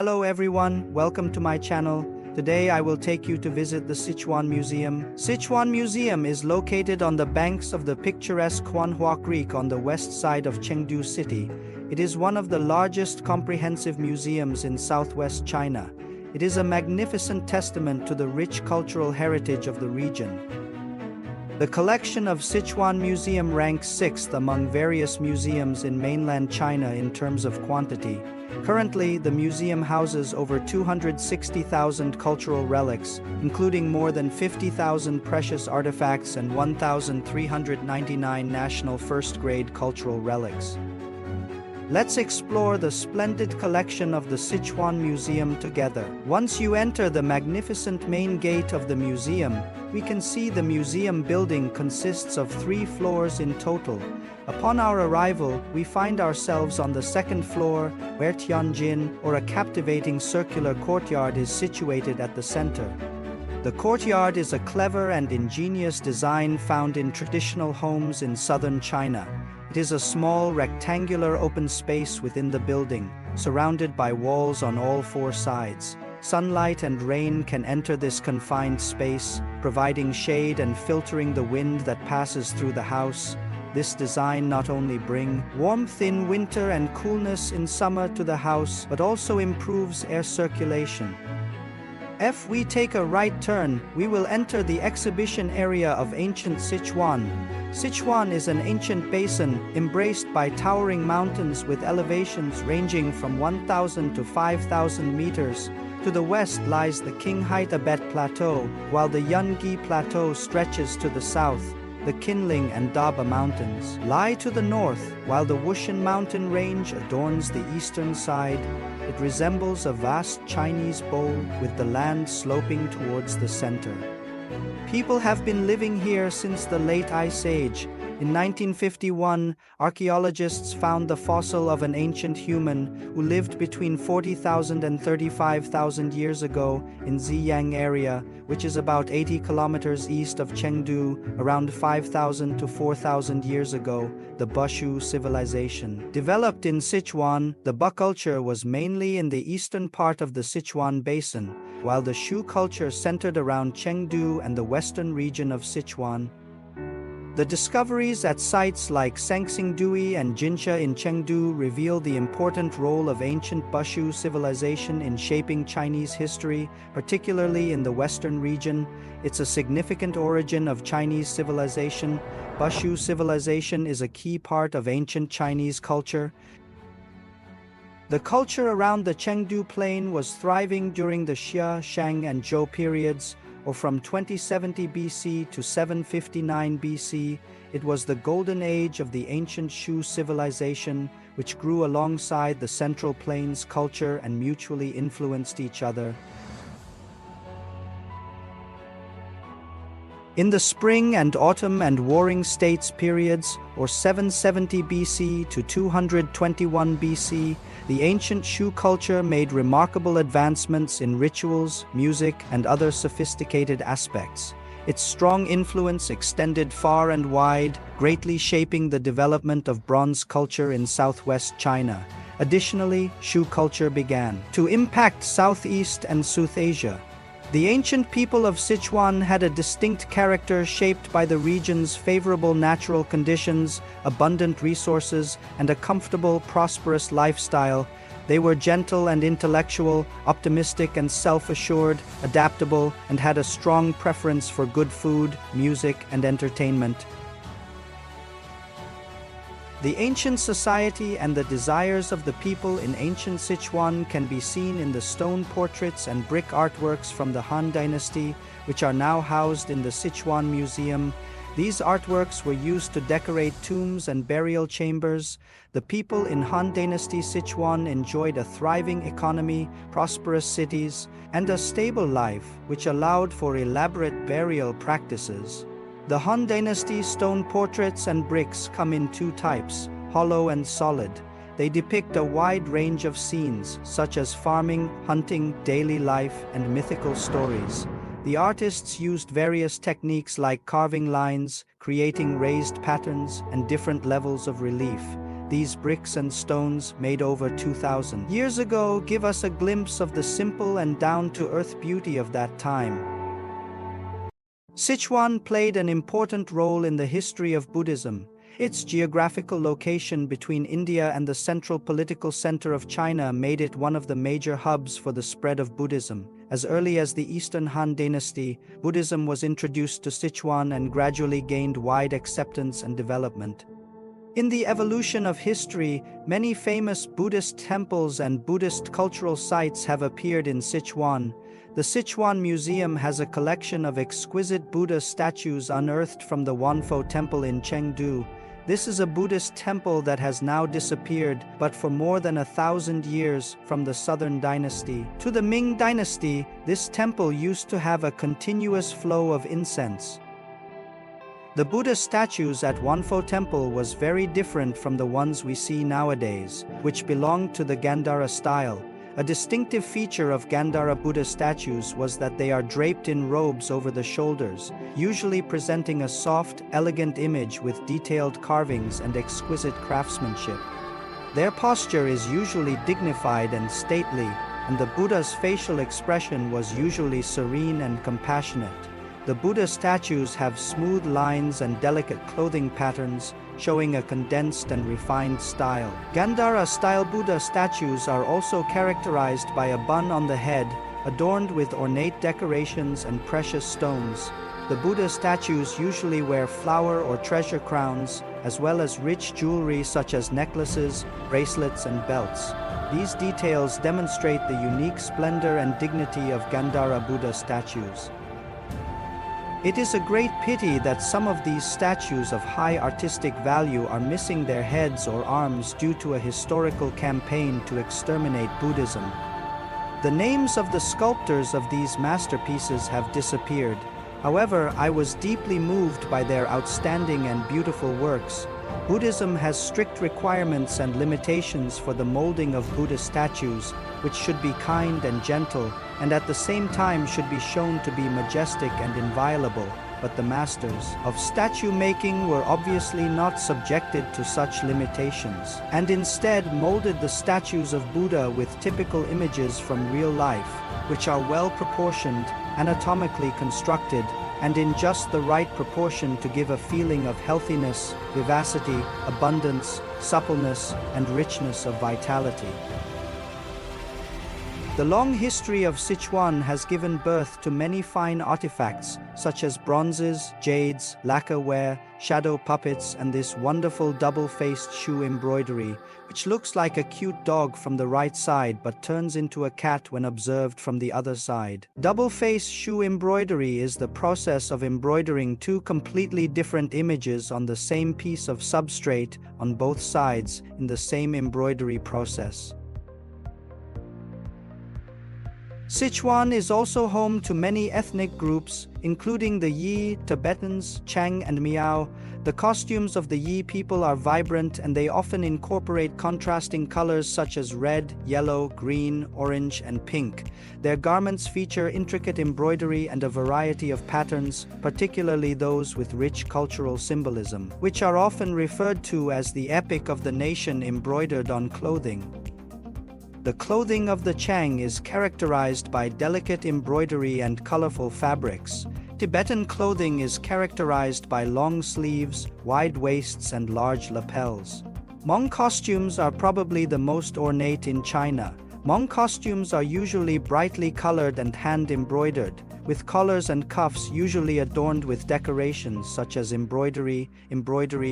Hello everyone, welcome to my channel. Today I will take you to visit the Sichuan Museum. Sichuan Museum is located on the banks of the picturesque Huanhua Creek on the west side of Chengdu City. It is one of the largest comprehensive museums in southwest China. It is a magnificent testament to the rich cultural heritage of the region. The collection of Sichuan Museum ranks 6th among various museums in mainland China in terms of quantity. Currently, the museum houses over 260,000 cultural relics, including more than 50,000 precious artifacts and 1,399 national first-grade cultural relics. Let's explore the splendid collection of the Sichuan Museum together. Once you enter the magnificent main gate of the museum, we can see the museum building consists of 3 floors in total. Upon our arrival, we find ourselves on the 2nd floor, where Tianjin, or a captivating circular courtyard, is situated at the center. The courtyard is a clever and ingenious design found in traditional homes in southern China. It is a small rectangular open space within the building, surrounded by walls on all 4 sides. Sunlight and rain can enter this confined space, providing shade and filtering the wind that passes through the house. This design not only brings warmth in winter and coolness in summer to the house, but also improves air circulation. If we take a right turn, we will enter the exhibition area of ancient Sichuan. Sichuan is an ancient basin embraced by towering mountains with elevations ranging from 1,000 to 5,000 meters. To the west lies the Qinghai Tibet Plateau, while the Yungi Plateau stretches to the south. The Qinling and Daba Mountains lie to the north, while the Wushan mountain range adorns the eastern side. It resembles a vast Chinese bowl with the land sloping towards the center. People have been living here since the late Ice Age. In 1951, archaeologists found the fossil of an ancient human who lived between 40,000 and 35,000 years ago in Ziyang area, which is about 80 kilometers east of Chengdu. Around 5,000 to 4,000 years ago, the Bushu civilization developed in Sichuan. The Bu culture was mainly in the eastern part of the Sichuan basin, while the Shu culture centered around Chengdu and the western region of Sichuan. The discoveries at sites like Sangxingdui and Jinsha in Chengdu reveal the important role of ancient Bushu civilization in shaping Chinese history, particularly in the western region. It's a significant origin of Chinese civilization. Bushu civilization is a key part of ancient Chinese culture. The culture around the Chengdu Plain was thriving during the Xia, Shang, and Zhou periods, or from 2070 BC to 759 BC. It was the golden age of the ancient Shu civilization, which grew alongside the Central Plains culture and mutually influenced each other. In the Spring and Autumn and Warring States periods, or 770 BC to 221 BC, the ancient Shu culture made remarkable advancements in rituals, music, and other sophisticated aspects. Its strong influence extended far and wide, greatly shaping the development of bronze culture in southwest China. Additionally, Shu culture began to impact Southeast and South Asia. The ancient people of Sichuan had a distinct character shaped by the region's favorable natural conditions, abundant resources, and a comfortable, prosperous lifestyle. They were gentle and intellectual, optimistic and self-assured, adaptable, and had a strong preference for good food, music, and entertainment. The ancient society and the desires of the people in ancient Sichuan can be seen in the stone portraits and brick artworks from the Han Dynasty, which are now housed in the Sichuan Museum. These artworks were used to decorate tombs and burial chambers. The people in Han Dynasty Sichuan enjoyed a thriving economy, prosperous cities, and a stable life, which allowed for elaborate burial practices. The Han Dynasty stone portraits and bricks come in 2 types, hollow and solid. They depict a wide range of scenes, such as farming, hunting, daily life, and mythical stories. The artists used various techniques like carving lines, creating raised patterns, and different levels of relief. These bricks and stones, made over 2,000 years ago, give us a glimpse of the simple and down-to-earth beauty of that time. Sichuan played an important role in the history of Buddhism. Its geographical location between India and the central political center of China made it one of the major hubs for the spread of Buddhism. As early as the Eastern Han Dynasty, Buddhism was introduced to Sichuan and gradually gained wide acceptance and development. In the evolution of history, many famous Buddhist temples and Buddhist cultural sites have appeared in Sichuan. The Sichuan Museum has a collection of exquisite Buddha statues unearthed from the Huanhua Temple in Chengdu. This is a Buddhist temple that has now disappeared, but for more than 1,000 years, from the Southern Dynasty to the Ming Dynasty, this temple used to have a continuous flow of incense. The Buddha statues at Huanhua Temple was very different from the ones we see nowadays, which belonged to the Gandhara style. A distinctive feature of Gandhara Buddha statues was that they are draped in robes over the shoulders, usually presenting a soft, elegant image with detailed carvings and exquisite craftsmanship. Their posture is usually dignified and stately, and the Buddha's facial expression was usually serene and compassionate. The Buddha statues have smooth lines and delicate clothing patterns, showing a condensed and refined style. Gandhara-style Buddha statues are also characterized by a bun on the head, adorned with ornate decorations and precious stones. The Buddha statues usually wear flower or treasure crowns, as well as rich jewelry such as necklaces, bracelets, and belts. These details demonstrate the unique splendor and dignity of Gandhara Buddha statues. It is a great pity that some of these statues of high artistic value are missing their heads or arms due to a historical campaign to exterminate Buddhism. The names of the sculptors of these masterpieces have disappeared. However, I was deeply moved by their outstanding and beautiful works. Buddhism has strict requirements and limitations for the molding of Buddha statues, which should be kind and gentle, and at the same time should be shown to be majestic and inviolable. But the masters of statue making were obviously not subjected to such limitations, and instead molded the statues of Buddha with typical images from real life, which are well proportioned, anatomically constructed, and in just the right proportion to give a feeling of healthiness, vivacity, abundance, suppleness, and richness of vitality. The long history of Sichuan has given birth to many fine artifacts, such as bronzes, jades, lacquerware, shadow puppets, and this wonderful double-faced shoe embroidery, which looks like a cute dog from the right side but turns into a cat when observed from the other side. Double-faced shoe embroidery is the process of embroidering two completely different images on the same piece of substrate on both sides in the same embroidery process. Sichuan is also home to many ethnic groups, including the Yi, Tibetans, Chang, and Miao. The costumes of the Yi people are vibrant and they often incorporate contrasting colors such as red, yellow, green, orange, and pink. Their garments feature intricate embroidery and a variety of patterns, particularly those with rich cultural symbolism, which are often referred to as the epic of the nation embroidered on clothing. The clothing of the Chang is characterized by delicate embroidery and colorful fabrics. Tibetan clothing is characterized by long sleeves, wide waists, and large lapels. Hmong costumes are probably the most ornate in China. Hmong costumes are usually brightly colored and hand-embroidered, with collars and cuffs usually adorned with decorations such as embroidery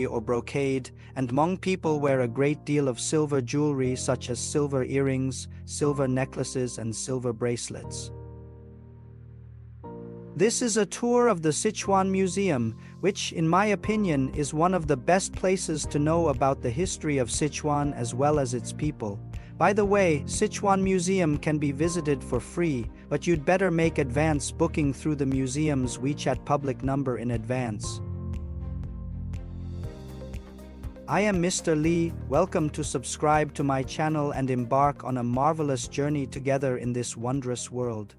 or brocade, and Hmong people wear a great deal of silver jewelry such as silver earrings, silver necklaces, and silver bracelets. This is a tour of the Sichuan Museum, which, in my opinion, is one of the best places to know about the history of Sichuan as well as its people. By the way, Sichuan Museum can be visited for free, but you'd better make advance booking through the museum's WeChat public number in advance. I am Mr. Lee. Welcome to subscribe to my channel and embark on a marvelous journey together in this wondrous world.